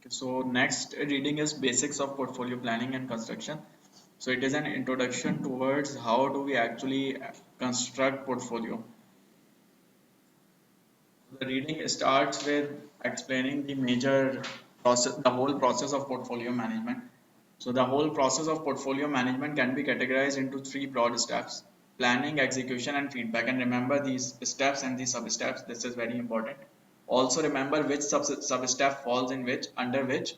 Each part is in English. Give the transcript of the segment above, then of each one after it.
So next reading is basics of portfolio planning and construction. So it is an introduction towards how do we actually construct portfolio. The reading starts with explaining the major process, the whole process of portfolio management. So the whole process of portfolio management can be categorized into three broad steps: planning, execution, and feedback. And remember these steps and these sub steps. This is very important. Also remember which sub step falls in which, under which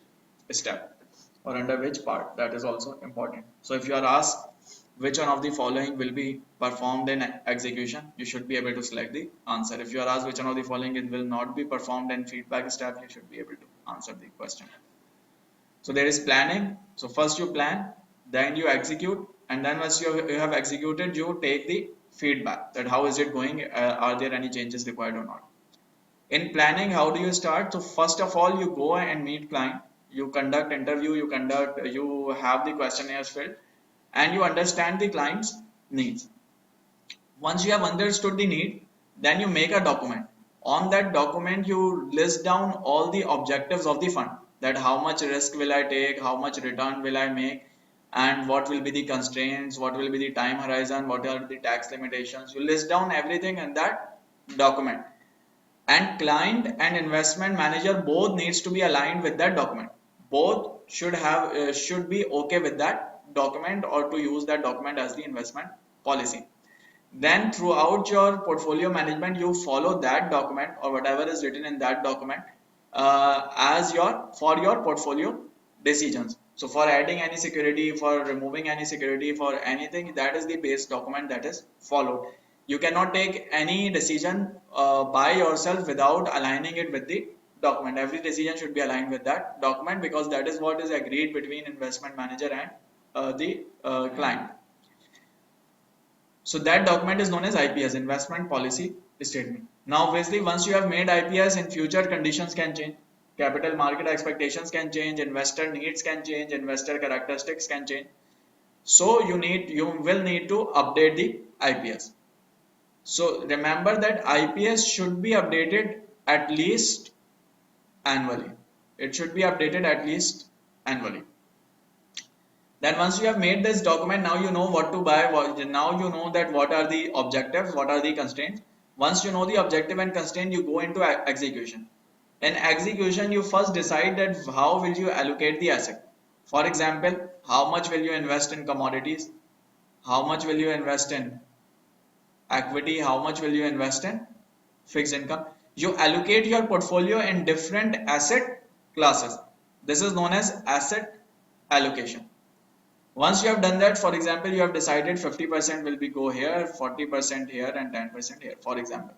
step, or under which part. That is also important. So if you are asked which one of the following will be performed in execution, you should be able to select the answer. If you are asked which one of the following it will not be performed in feedback step, you should be able to answer the question. So there is planning. So first you plan, then you execute, and then once you have executed, you take the feedback that how is it going, are there any changes required or not. In planning, how do you start? So first of all, you go and meet client, you conduct interview, you have the questionnaires filled, and you understand the client's needs. Once you have understood the need, then you make a document. On that document, you list down all the objectives of the fund, that how much risk will I take, how much return will I make, and what will be the constraints, what will be the time horizon, what are the tax limitations. You list down everything in that document, and client and investment manager both needs to be aligned with that document. Both should be okay with that document, or to use that document as the investment policy. Then throughout your portfolio management, you follow that document or whatever is written in that document as your portfolio decisions. So for adding any security, for removing any security, for anything, that is the base document that is followed. You cannot take any decision by yourself without aligning it with the document. Every decision should be aligned with that document, because that is what is agreed between investment manager and the client. So that document is known as IPS, Investment Policy Statement. Now, obviously, once you have made IPS, in future conditions can change. Capital market expectations can change, investor needs can change, investor characteristics can change. So you will need to update the IPS. So remember that IPS should be updated at least annually. It should be updated at least annually. Then once you have made this document, now you know what to buy. Now you know that what are the objectives, what are the constraints. Once you know the objective and constraint, you go into execution. In execution, you first decide that how will you allocate the asset. For example, how much will you invest in commodities? How much will you invest in equity? How much will you invest in fixed income? You allocate your portfolio in different asset classes. This is known as asset allocation. Once you have done that, for example, you have decided 50% will be go here, 40% here, and 10% here, for example.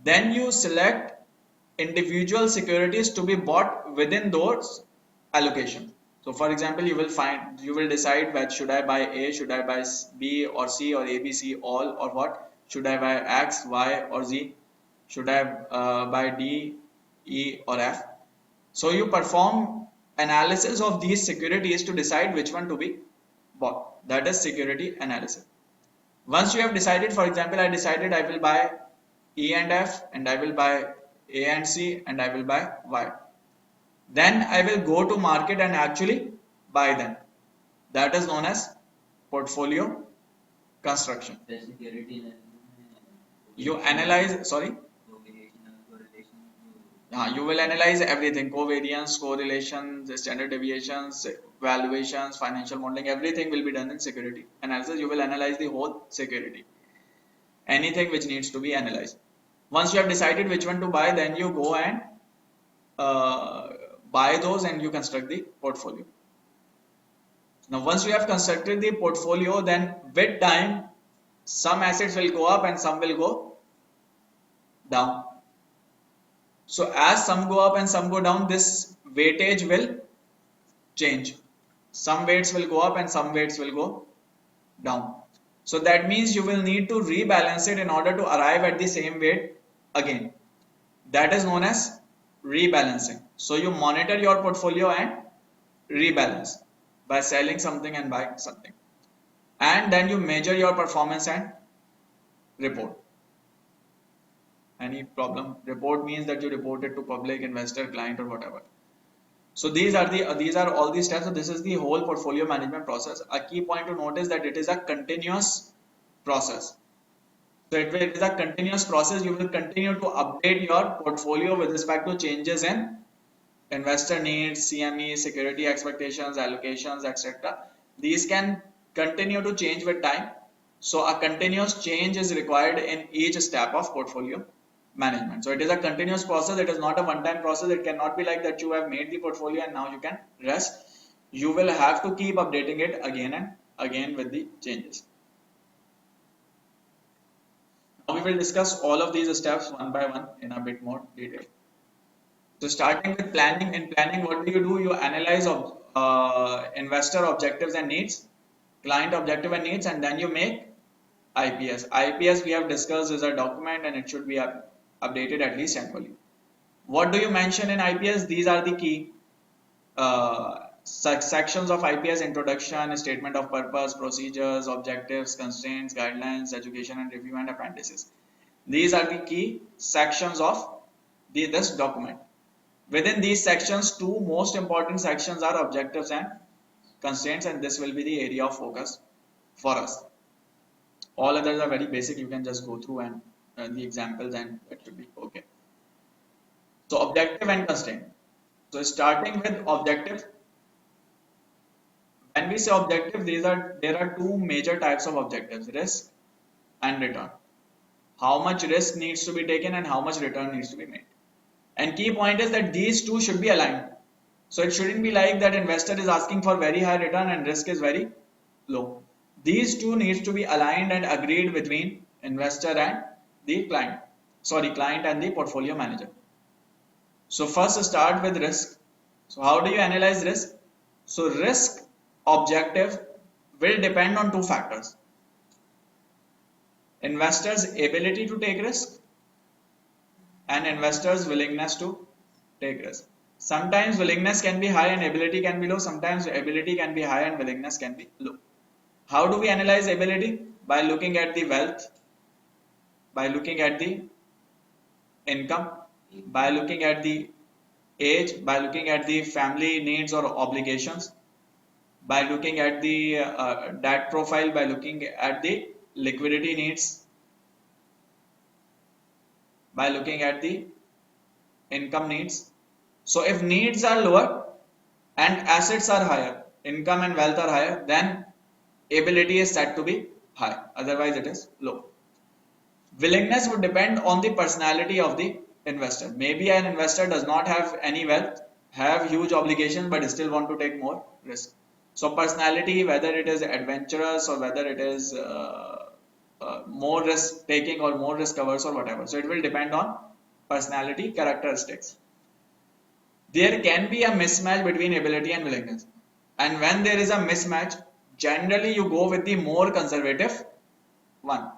Then you select individual securities to be bought within those allocations. So for example, you will decide whether should I buy A, should I buy B or C or A, B, C, all, or what? Should I buy X, Y, or Z? Should I buy D, E, or F? So you perform analysis of these securities to decide which one to be bought. That is security analysis. Once you have decided, for example, I decided I will buy E and F, and I will buy A and C, and I will buy Y. Then I will go to market and actually buy them. That is known as portfolio construction. You analyze, sorry? You will analyze everything: covariance, correlations, standard deviations, valuations, financial modeling. Everything will be done in security analysis. You will analyze the whole security, anything which needs to be analyzed. Once you have decided which one to buy, then you go and uh, buy those, and you construct the portfolio. Now once you have constructed the portfolio, then with time some assets will go up and some will go down. So as some go up and some go down, this weightage will change. Some weights will go up and some weights will go down. So that means you will need to rebalance it in order to arrive at the same weight again. That is known as rebalancing. So you monitor your portfolio and rebalance by selling something and buying something. And then you measure your performance and report. Any problem? Report means that you report it to public, investor, client, or whatever. So these are all the steps. So this is the whole portfolio management process. A key point to note is that it is a continuous process. So it is a continuous process. You will continue to update your portfolio with respect to changes in investor needs, CME, security expectations, allocations, etc. These can continue to change with time. So a continuous change is required in each step of portfolio management. So it is a continuous process. It is not a one-time process. It cannot be like that you have made the portfolio and now you can rest. You will have to keep updating it again and again with the changes. Now we will discuss all of these steps one by one in a bit more detail. So starting with planning, in planning, what do? You analyze investor objectives and needs, client objective and needs, and then you make IPS. IPS we have discussed is a document and it should be updated at least annually. What do you mention in IPS? These are the key sections of IPS: introduction, statement of purpose, procedures, objectives, constraints, guidelines, education and review, and appendices. These are the key sections of this document. Within these sections, two most important sections are objectives and constraints, and this will be the area of focus for us. All others are very basic. You can just go through and the examples, and it should be okay. So objective and constraint. So starting with objective. When we say objective, there are two major types of objectives: risk and return. How much risk needs to be taken and how much return needs to be made. And key point is that these two should be aligned. So it shouldn't be like that investor is asking for very high return and risk is very low. These two needs to be aligned and agreed between investor and the client. Client and the portfolio manager. So first start with risk. So how do you analyze risk? So risk objective will depend on two factors: investors' ability to take risk and investors' willingness to take risk. Sometimes willingness can be high and ability can be low. Sometimes ability can be high and willingness can be low. How do we analyze ability? By looking at the wealth, by looking at the income, by looking at the age, by looking at the family needs or obligations, by looking at the debt profile, by looking at the liquidity needs, by looking at the income needs. So if needs are lower and assets are higher, income and wealth are higher, then ability is said to be high, otherwise it is low. Willingness would depend on the personality of the investor. Maybe an investor does not have any wealth, have huge obligations, but still want to take more risk. So personality, whether it is adventurous or whether it is more risk taking or more risk averse or whatever. So it will depend on personality characteristics. There can be a mismatch between ability and willingness. And when there is a mismatch, generally you go with the more conservative one.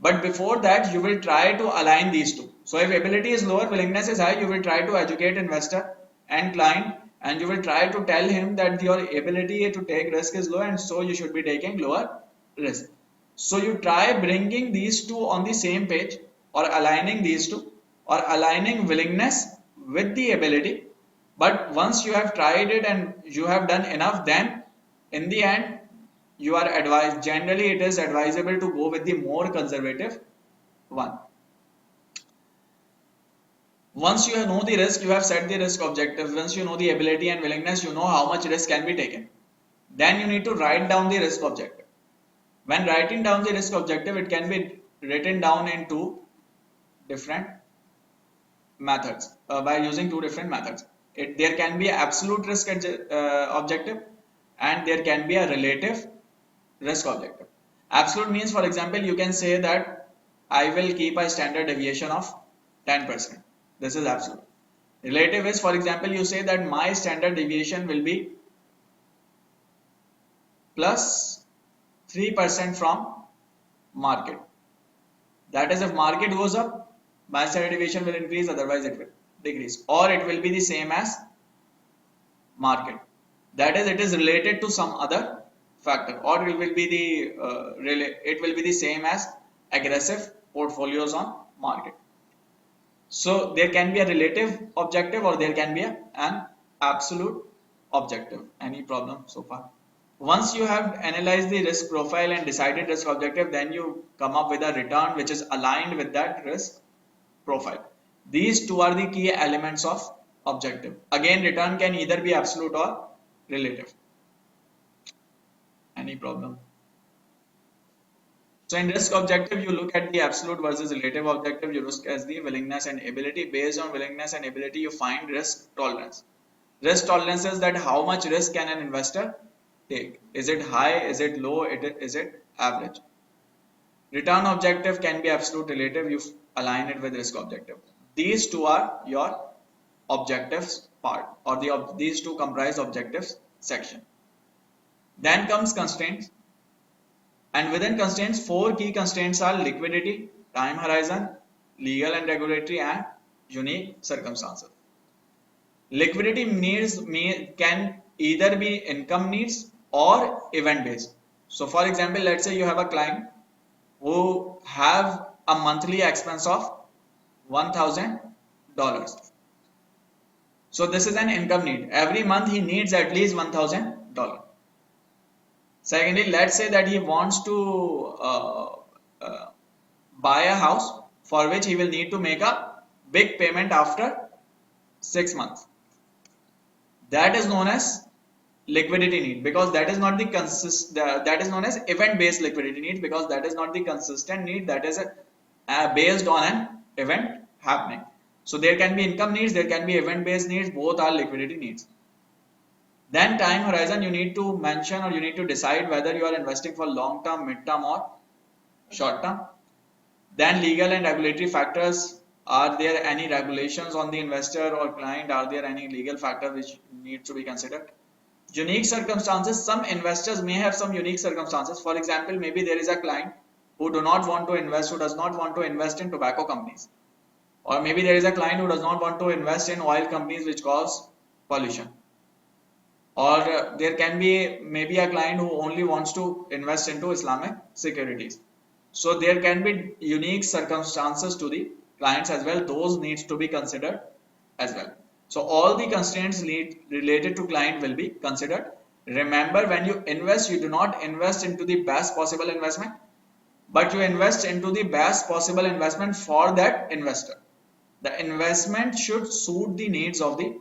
But before that, you will try to align these two. So if ability is lower, willingness is high, you will try to educate investor and client, and you will try to tell him that your ability to take risk is low, and so you should be taking lower risk. So you try bringing these two on the same page, or aligning these two, or aligning willingness with the ability. But once you have tried it and you have done enough, then in the end you are advised, generally it is advisable to go with the more conservative one. Once you know the risk, you have set the risk objective. Once you know the ability and willingness, you know how much risk can be taken. Then you need to write down the risk objective. When writing down the risk objective, it can be written down in two different methods, by using two different methods. There can be absolute risk objective, and there can be a relative risk objective. Absolute means, for example, you can say that I will keep a standard deviation of 10%. This is absolute. Relative is, for example, you say that my standard deviation will be plus 3% from market. That is, if market goes up, my standard deviation will increase, otherwise it will decrease, or it will be the same as market. That is, it is related to some other factor, or it will be the same as aggressive portfolios on market. So there can be a relative objective or there can be an absolute objective. Any problem so far? Once you have analyzed the risk profile and decided risk objective, then you come up with a return which is aligned with that risk profile. These two are the key elements of objective. Again, return can either be absolute or relative. Any problem? So in risk objective, you look at the absolute versus relative objective. You look as the willingness and ability. Based on willingness and ability, you find risk tolerance. Risk tolerance is that how much risk can an investor take? Is it high? Is it low? Is it average? Return objective can be absolute relative. You align it with risk objective. These two are your objectives part, or these two comprise objectives section. Then comes constraints. And within constraints, four key constraints are liquidity, time horizon, legal and regulatory, and unique circumstances. Liquidity needs can either be income needs or event based. So for example, let's say you have a client who have a monthly expense of $1,000. So this is an income need. Every month he needs at least $1,000. Secondly, let's say that he wants to buy a house for which he will need to make a big payment after 6 months. That is known as liquidity need, because that is not the that is known as event based liquidity need, because that is not the consistent need, that is based on an event happening. So there can be income needs, there can be event based needs, both are liquidity needs. Then time horizon, you need to mention or you need to decide whether you are investing for long term, mid term, or short term. Then legal and regulatory factors. Are there any regulations on the investor or client? Are there any legal factors which need to be considered? Unique circumstances. Some investors may have some unique circumstances. For example, maybe there is a client who does not want to invest in tobacco companies. Or maybe there is a client who does not want to invest in oil companies which cause pollution. Or there can be maybe a client who only wants to invest into Islamic securities. So there can be unique circumstances to the clients as well. Those needs to be considered as well. So all the constraints related to client will be considered. Remember, when you invest, you do not invest into the best possible investment, but you invest into the best possible investment for that investor. The investment should suit the needs of the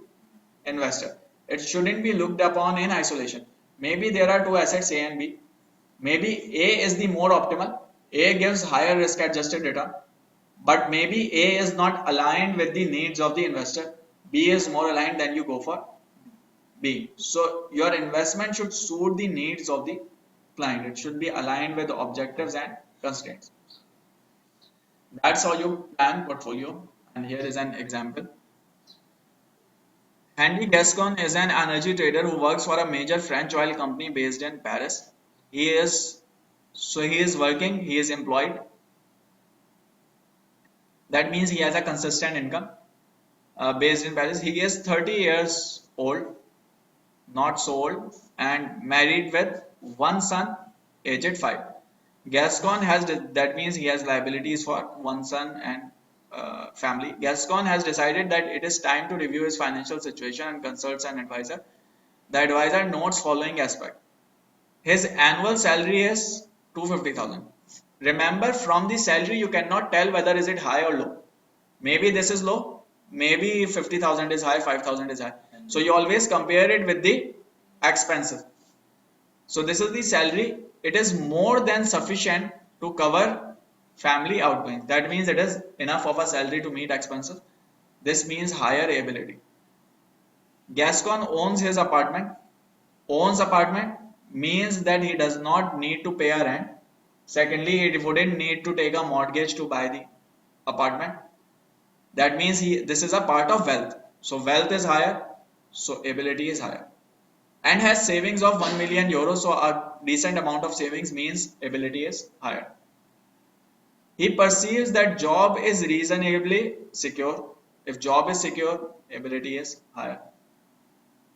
investor. It shouldn't be looked upon in isolation. Maybe there are two assets A and B. Maybe A is the more optimal. A gives higher risk adjusted return, but maybe A is not aligned with the needs of the investor. B is more aligned, then you go for B. So your investment should suit the needs of the client. It should be aligned with the objectives and constraints. That's how you plan portfolio. And here is an example. Henri Gascon is an energy trader who works for a major French oil company based in Paris. He is working, he is employed. That means he has a consistent income based in Paris. He is 30 years old, not so old, and married with one son, aged 5. Gascon has, that means he has liabilities for one son and family. Gascon has decided that it is time to review his financial situation and consults an advisor. The advisor notes following aspect. His annual salary is 250,000. Remember, from the salary you cannot tell whether is it high or low. Maybe this is low, maybe 50,000 is high, 5,000 is high. So you always compare it with the expenses. So this is the salary. It is more than sufficient to cover family outgoings. That means it is enough of a salary to meet expenses. This means higher ability. Gascon owns his apartment. Owns apartment means that he does not need to pay a rent. Secondly, he wouldn't need to take a mortgage to buy the apartment. That means this is a part of wealth. So wealth is higher, so ability is higher. And has savings of 1 million euros, so a decent amount of savings means ability is higher. He perceives that job is reasonably secure. If job is secure, ability is higher.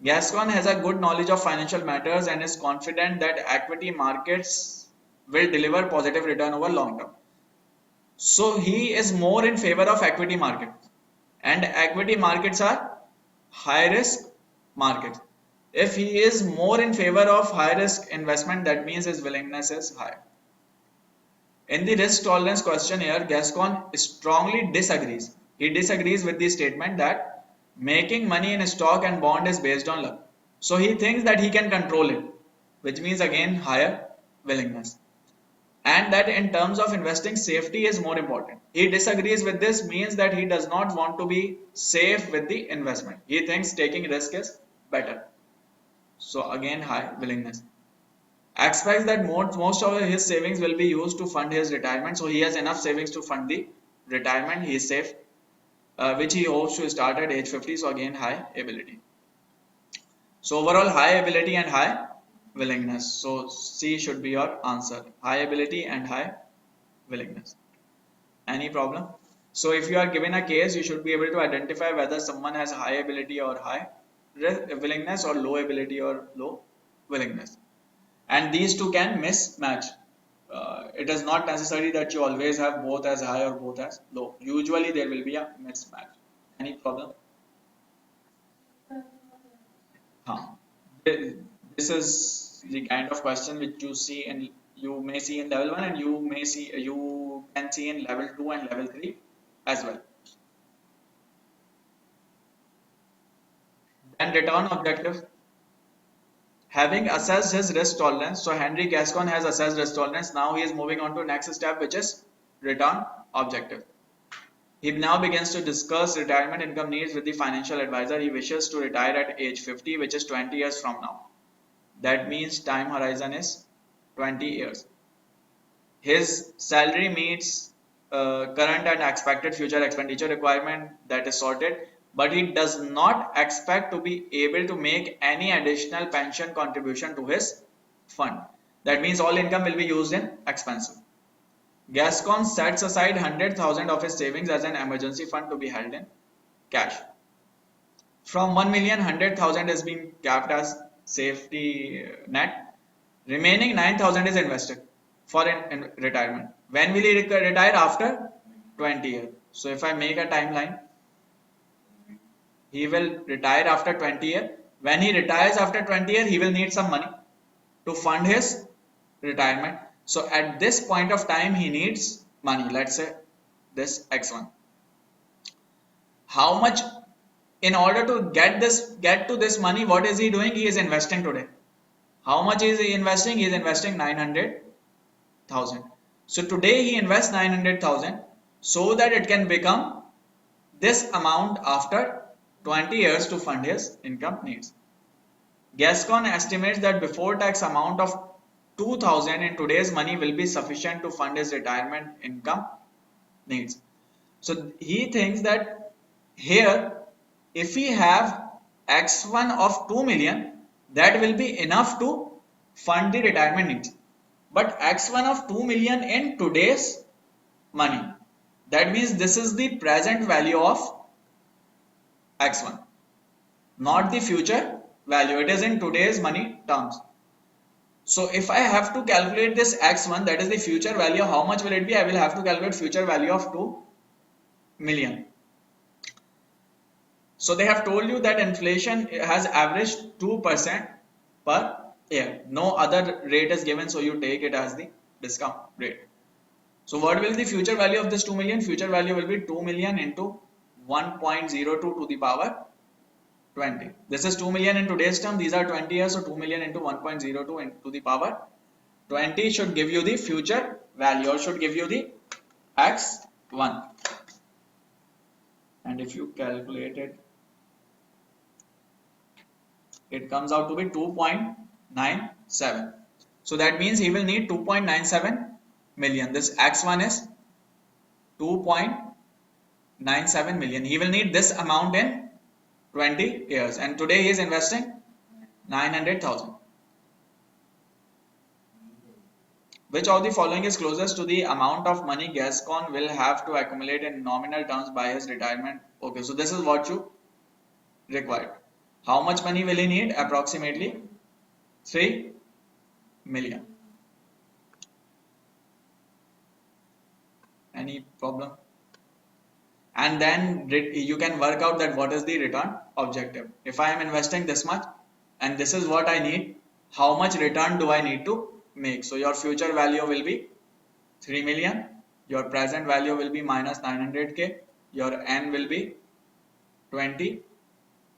Gascon has a good knowledge of financial matters and is confident that equity markets will deliver positive return over long term. So he is more in favor of equity market. and equity markets are high risk markets. If he is more in favor of high risk investment, that means his willingness is high. In the risk tolerance questionnaire, Gascon strongly disagrees. He disagrees with the statement that making money in stock and bond is based on luck. So he thinks that he can control it, which means again higher willingness. And that in terms of investing, safety is more important. He disagrees with this, means that he does not want to be safe with the investment. He thinks taking risk is better. So again high willingness. Expects that most of his savings will be used to fund his retirement, so he has enough savings to fund the retirement. He is safe, which he hopes to start at age 50. So again high ability. So overall high ability and high willingness. So C should be your answer. High ability and high willingness. Any problem? So if you are given a case, you should be able to identify whether someone has high ability or high willingness, or low ability or low willingness. And these two can mismatch. It is not necessary that you always have both as high or both as low. Usually there will be a mismatch. Any problem? Huh. This is the kind of question which you see and you may see in level 1, and you can see in level 2 and level 3 as well. Then return objective. Having assessed his risk tolerance, so Henry Gascon has assessed risk tolerance. Now he is moving on to next step, which is return objective. He now begins to discuss retirement income needs with the financial advisor. He wishes to retire at age 50, which is 20 years from now. That means time horizon is 20 years. His salary meets current and expected future expenditure requirement, that is sorted, but he does not expect to be able to make any additional pension contribution to his fund. That means all income will be used in expenses. Gascon sets aside 100,000 of his savings as an emergency fund to be held in cash. From 1 million, 100,000 is being kept as safety net. Remaining 9,000 is invested for in retirement. When will he retire? After 20 years. So if I make a timeline, he will retire after 20 years. When he retires after 20 years, he will need some money to fund his retirement. So at this point of time, he needs money. Let's say this X1. How much? In order to get to this money, what is he doing? He is investing today. How much is he investing? He is investing 900,000. So today he invests 900,000 so that it can become this amount after 20 years to fund his income needs. Gascon estimates that before tax amount of 2,000 in today's money will be sufficient to fund his retirement income needs. So he thinks that here, if we have X1 of 2 million, that will be enough to fund the retirement needs. But X1 of 2 million in today's money, that means this is the present value of X1, not the future value. It is in today's money terms. So if I have to calculate this X1, that is the future value, how much will it be? I will have to calculate future value of 2 million. So they have told you that inflation has averaged 2% per year. No other rate is given, so you take it as the discount rate. So what will the future value of this 2 million? Future value will be 2 million into 1.02 to the power 20. This is 2 million in today's term. These are 20 years, so 2 million into 1.02 into the power 20 should give you the future value, or should give you the X1. And if you calculate it, it comes out to be 2.97. So that means he will need 2.97 million. This X1 is 2.97 million. He will need this amount in 20 years. And today he is investing 900,000. Which of the following is closest to the amount of money Gascon will have to accumulate in nominal terms by his retirement? Okay, so this is what you require. How much money will he need? Approximately 3 million. Any problem? and then you can work out that what is the return objective. If I am investing this much and this is what I need, how much return do I need to make? So your future value will be 3 million, your present value will be minus 900k, your n will be 20,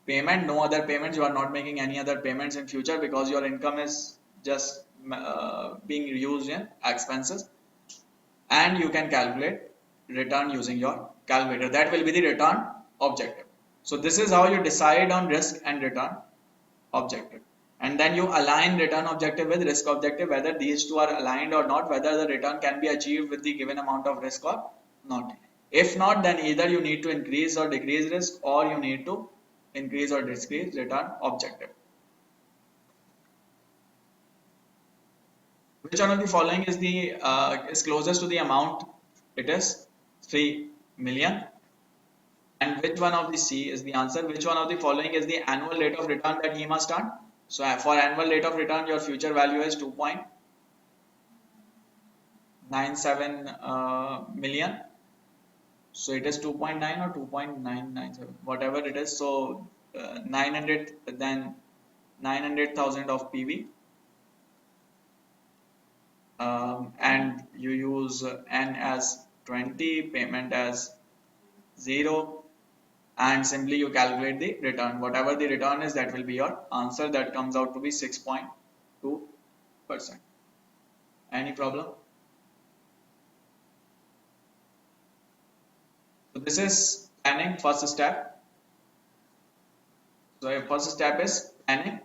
payment, no other payments, you are not making any other payments in future because your income is just being used in expenses, and you can calculate return using your calculator. That will be the return objective. So this is how you decide on risk and return objective, and then you align return objective with risk objective, whether these two are aligned or not, whether the return can be achieved with the given amount of risk or not. If not, then either you need to increase or decrease risk, or you need to increase or decrease return objective. Which one of the following is the is closest to the amount? It is 3 million. And which one of the C is the answer? Which one of the following is the annual rate of return that he must earn? So for annual rate of return, your future value is 2.97 million. So it is 2.9 or 2.997, whatever it is. So 900, then 900,000 of PV. And you use N as 20, payment as 0, and simply you calculate the return. Whatever the return is, that will be your answer. That comes out to be 6.2%. Any problem? So this is planning, first step. So your first step is planning,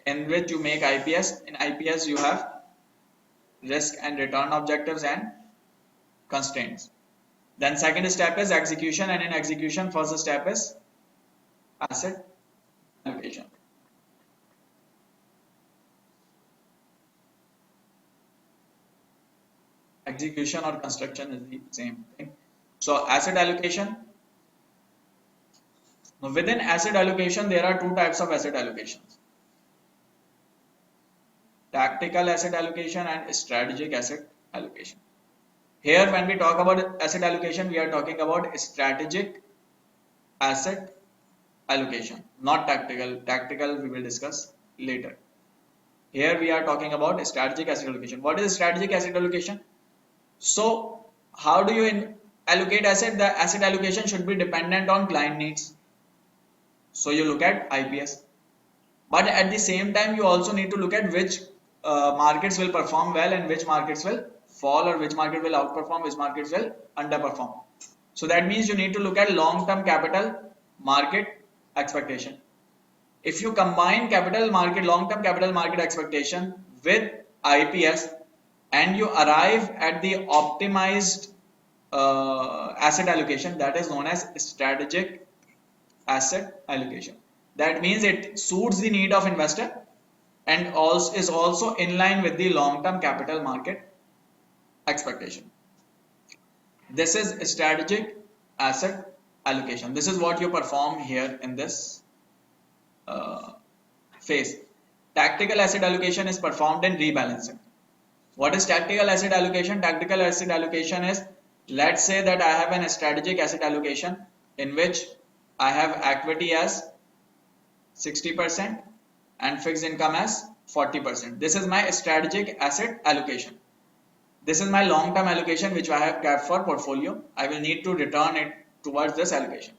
in which you make IPS. In IPS you have risk and return objectives and constraints. Then second step is execution, and in execution first step is asset allocation. Execution or construction is the same thing. So asset allocation. Now within asset allocation there are two types of asset allocations: tactical asset allocation and strategic asset allocation. Here when we talk about asset allocation, we are talking about strategic asset allocation, not tactical. Tactical we will discuss later. Here we are talking about strategic asset allocation. What is strategic asset allocation? So how do you allocate asset? The asset allocation should be dependent on client needs. So you look at IPS, but at the same time you also need to look at which markets will perform well and which markets will fall, or which market will outperform, which markets will underperform. So that means you need to look at long-term capital market expectation. If you combine capital market, long-term capital market expectation with IPS, and you arrive at the optimized asset allocation, that is known as strategic asset allocation. That means it suits the need of investor and also is also in line with the long-term capital market expectation. This is strategic asset allocation. This is what you perform here in this phase. Tactical asset allocation is performed in rebalancing. What is tactical asset allocation? Tactical asset allocation is, let's say that I have a strategic asset allocation in which I have equity as 60% and fixed income as 40%. This is my strategic asset allocation. This is my long-term allocation which I have kept for portfolio. I will need to return it towards this allocation.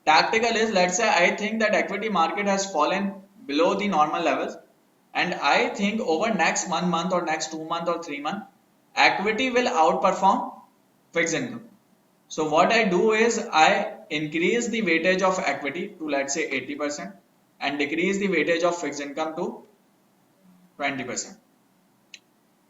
Tactical is, let's say I think that equity market has fallen below the normal levels, and I think over next 1 month or next 2 months or 3 months, equity will outperform fixed income. So what I do is I increase the weightage of equity to, let's say, 80% and decrease the weightage of fixed income to 20%.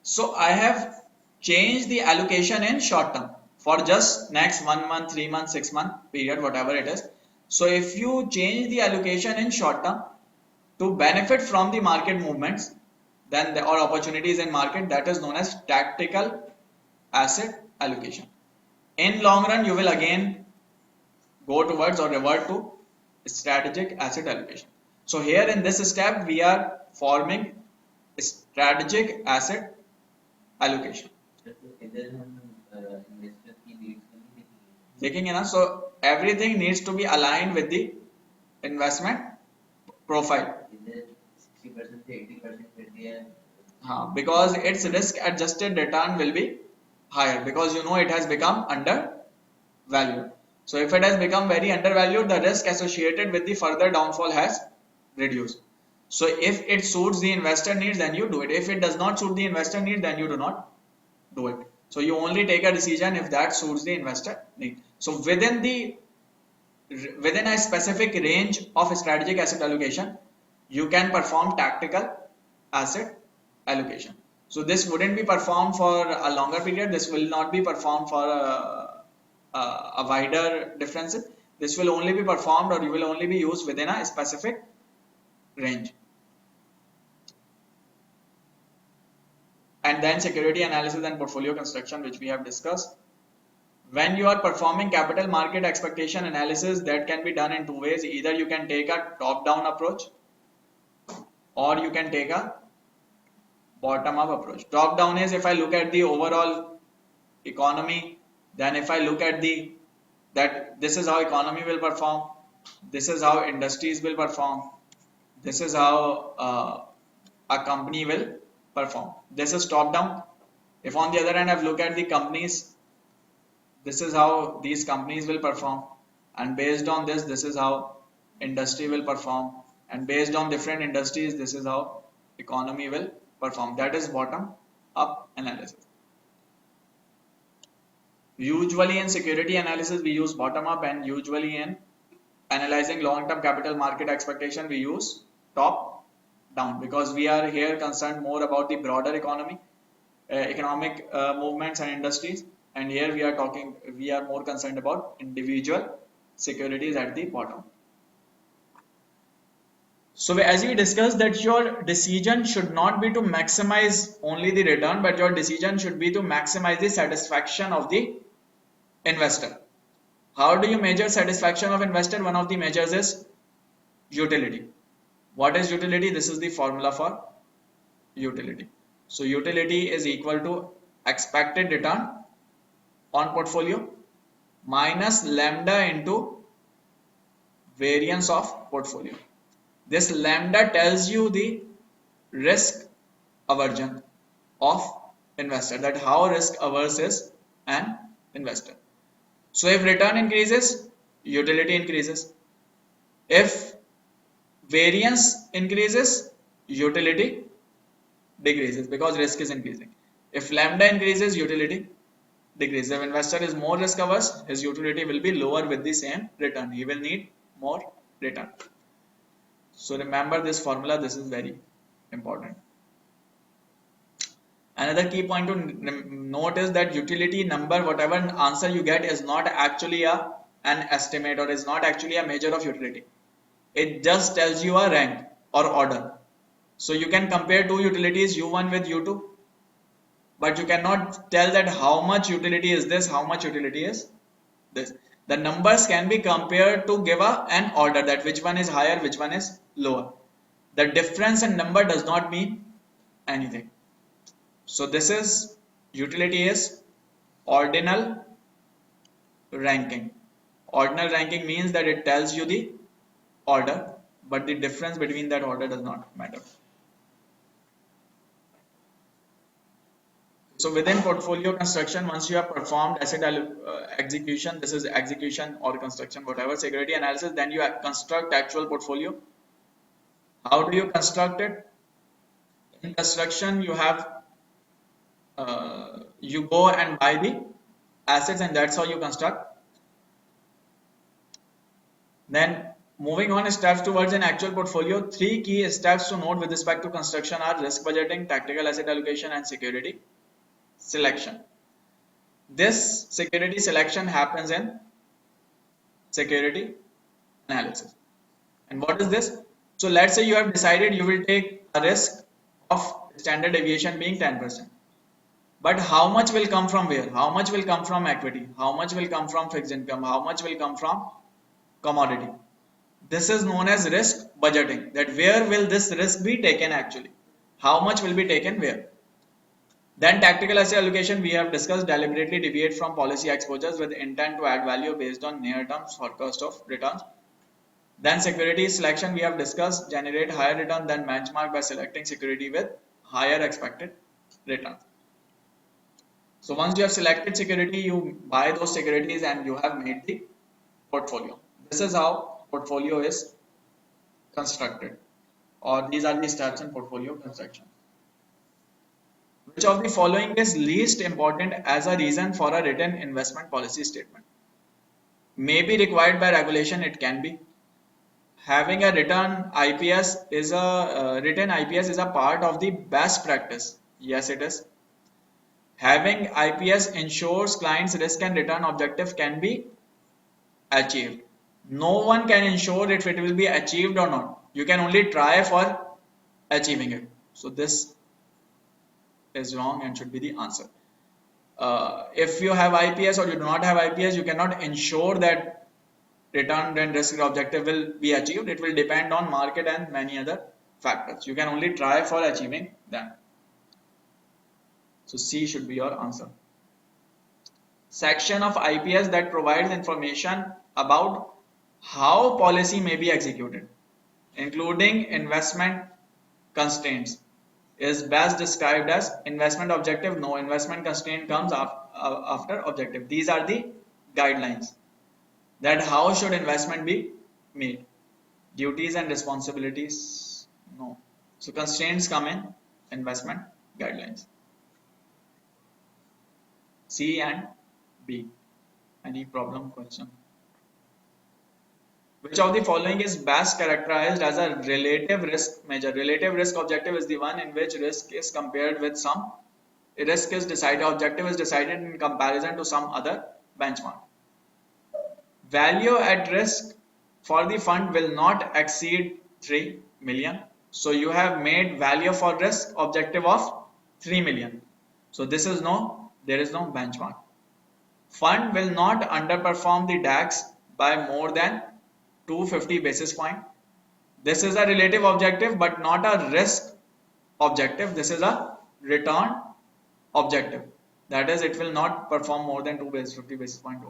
So I have changed the allocation in short term for just next 1 month, 3 months, 6 month period, whatever it is. So if you change the allocation in short term to benefit from the market movements, then there are opportunities in market, that is known as tactical asset allocation. In long run, you will again go towards or revert to strategic asset allocation. So here in this step, we are forming strategic asset allocation. देखेंगे ना. So everything needs to be aligned with the investment profile. 60% से 80% कर दिया है. हाँ, because its risk adjusted return will be higher because you know it has become undervalued. So if it has become very undervalued, the risk associated with the further downfall has reduced. So if it suits the investor needs, then you do it. If it does not suit the investor need, then you do not do it. So you only take a decision if that suits the investor need. So within a specific range of strategic asset allocation, you can perform tactical asset allocation. So this wouldn't be performed for a longer period. This will not be performed for a wider differences. This will only be performed, or you will only be used within a specific range. And then security analysis and portfolio construction, which we have discussed. When you are performing capital market expectation analysis, that can be done in two ways. Either you can take a top down approach, or you can take a bottom up approach. Top down is if I look at the overall economy, then if I look at that this is how economy will perform, this is how industries will perform, this is how a company will perform. This is top down. If on the other hand I've looked at the companies, this is how these companies will perform, and based on this is how industry will perform, and based on different industries, this is how economy will perform. That is bottom up analysis. Usually in security analysis we use bottom up, and usually in analyzing long term capital market expectation we use top down, because we are here concerned more about the broader economic movements and industries, and here we are more concerned about individual securities at the bottom. So as we discussed, that your decision should not be to maximize only the return, but your decision should be to maximize the satisfaction of the investor. How do you measure satisfaction of investor? One of the measures is utility. What is utility? This is the formula for utility. So utility is equal to expected return on portfolio minus lambda into variance of portfolio. This lambda tells you the risk aversion of investor, that how risk averse is an investor. So if return increases, utility increases. If variance increases, utility decreases because risk is increasing. If lambda increases, utility decreases. If investor is more risk averse, his utility will be lower with the same return. He will need more return. So remember this formula, this is very important. Another key point to note is that utility number, whatever answer you get, is not actually an estimate, or is not actually a measure of utility. It just tells you a rank or order. So you can compare two utilities, U1 with U2, but you cannot tell that how much utility is this, how much utility is this. The numbers can be compared to give an order, that which one is higher, which one is lower. The difference in number does not mean anything. So this is utility is ordinal ranking. Ordinal ranking means that it tells you the order, but the difference between that order does not matter. So within portfolio construction, once you have performed asset execution, this is execution or construction, whatever, security analysis, then you construct actual portfolio. How do you construct it? In construction, you have you go and buy the assets, and that's how you construct. Then moving on steps towards an actual portfolio, three key steps to note with respect to construction are risk budgeting, tactical asset allocation, and security selection. This security selection happens in security analysis. And what is this? So let's say you have decided you will take a risk of standard deviation being 10%. But how much will come from where? How much will come from equity? How much will come from fixed income? How much will come from commodity? This is known as risk budgeting, that where will this risk be taken actually? How much will be taken where? Then tactical asset allocation, we have discussed, deliberately deviate from policy exposures with intent to add value based on near-term forecast of returns. Then securities selection, we have discussed, generate higher return than benchmark by selecting security with higher expected return. So once you have selected security, you buy those securities and you have made the portfolio. This is how portfolio is constructed, or these are the steps in portfolio construction. Which of the following is least important as a reason for a written investment policy statement? May be required by regulation, it can be. Having a written IPS is a part of the best practice. Yes, it is. Having IPS ensures clients' risk and return objective can be achieved. No one can ensure if it will be achieved or not. You can only try for achieving it. So this is wrong and should be the answer. If you have IPS or you do not have IPS, you cannot ensure that return and risk objective will be achieved. It will depend on market and many other factors. You can only try for achieving them. So C should be your answer. Section of IPS that provides information about how policy may be executed, including investment constraints, is best described as investment objective. No, investment constraint comes after objective. These are the guidelines that how should investment be made. Duties and responsibilities, no. So constraints come in investment guidelines. C and B. Any problem, question? Which of the following is best characterized as a relative risk measure? Relative risk objective is the one in which risk is compared with some. Risk is decided, objective is decided in comparison to some other benchmark. Value at risk for the fund will not exceed 3 million. So you have made value for risk objective of 3 million. So this is there is no benchmark. Fund will not underperform the DAX by more than 250 basis point. This is a relative objective but not a risk objective. This is a return objective. That is, it will not perform more than 250 basis point.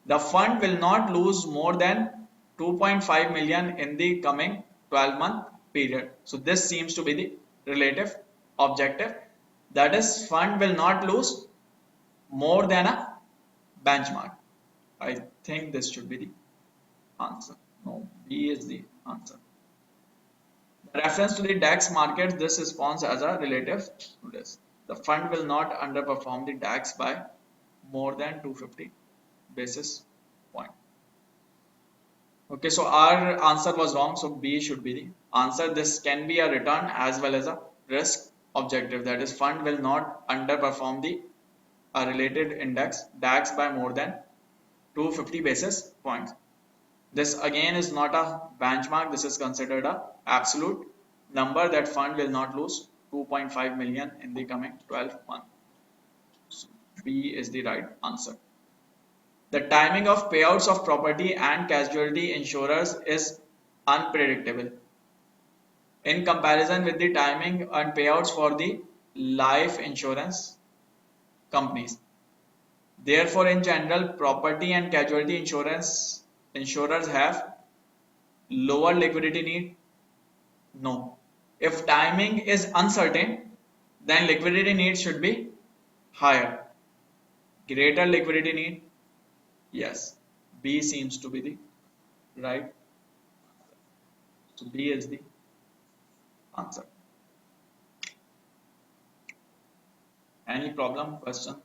The fund will not lose more than 2.5 million in the coming 12-month period. So this seems to be the relative objective. That is, fund will not lose more than a benchmark. I think this should be the answer. No, B is the answer. The reference to the DAX market, this responds as a relative to this. The fund will not underperform the DAX by more than 250 basis point. Okay, so our answer was wrong, so B should be the answer. This can be a return as well as a risk objective. That is, fund will not underperform the related index DAX by more than 250 basis points. This again is not a benchmark. This is considered a absolute number that fund will not lose 2.5 million in the coming 12 months. So B is the right answer. The timing of payouts of property and casualty insurers is unpredictable in comparison with the timing and payouts for the life insurance companies. Therefore, in general, property and casualty insurers have lower liquidity need. No. If timing is uncertain, then liquidity need should be higher. Greater liquidity need, yes. B seems to be the right. So B is the answer. Any problem, question?